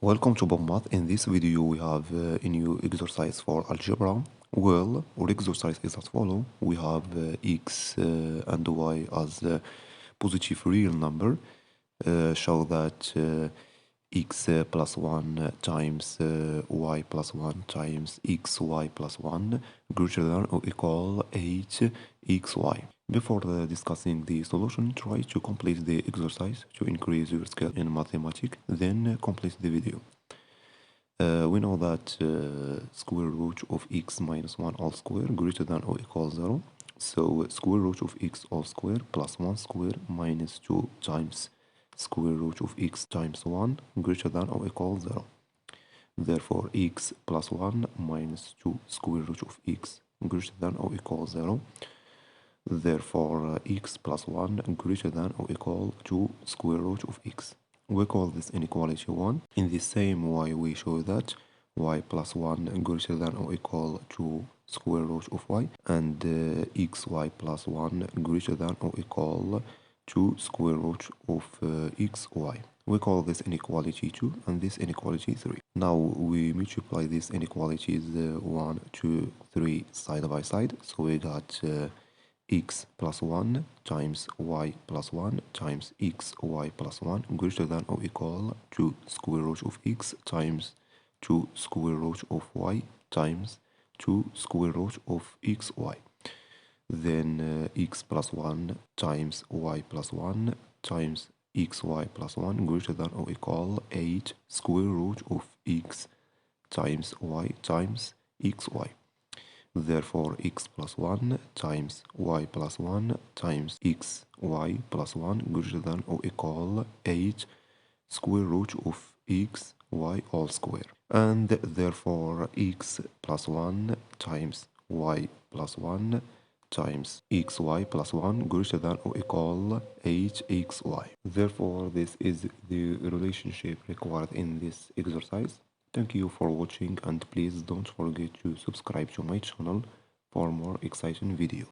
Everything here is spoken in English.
Welcome to BobMath. In this video we have a new exercise for algebra. Well, our exercise is as follow. We have x and y as positive real number. Show that x plus 1 times y plus 1 times xy plus 1 greater than or equal 8xy. Before discussing the solution, try to complete the exercise to increase your skill in mathematics, then complete the video. We know that square root of x minus 1 all square greater than or equal 0. So square root of x all square plus 1 square minus 2 times square root of x times 1 greater than or equal 0. Therefore, x plus 1 minus 2 square root of x greater than or equal 0. Therefore, x plus 1 greater than or equal to square root of x. We call this inequality 1. In the same way, we show that y plus 1 greater than or equal to square root of y, and xy plus 1 greater than or equal to square root of xy. We call this inequality 2 and this inequality 3. Now we multiply these inequalities 1, 2, 3 side by side. So we got x plus 1 times y plus 1 times xy plus 1 greater than or equal to square root of x times 2 square root of y times 2 square root of xy. Then x plus 1 times y plus 1 times xy plus 1 greater than or equal 8 square root of x times y times xy. Therefore, x plus 1 times y plus 1 times xy plus 1 greater than or equal 8 square root of x y all square. And therefore, x plus 1 times y plus 1 times xy plus 1 greater than or equal 8xy. Therefore, this is the relationship required in this exercise. Thank you for watching, and please don't forget to subscribe to my channel for more exciting videos.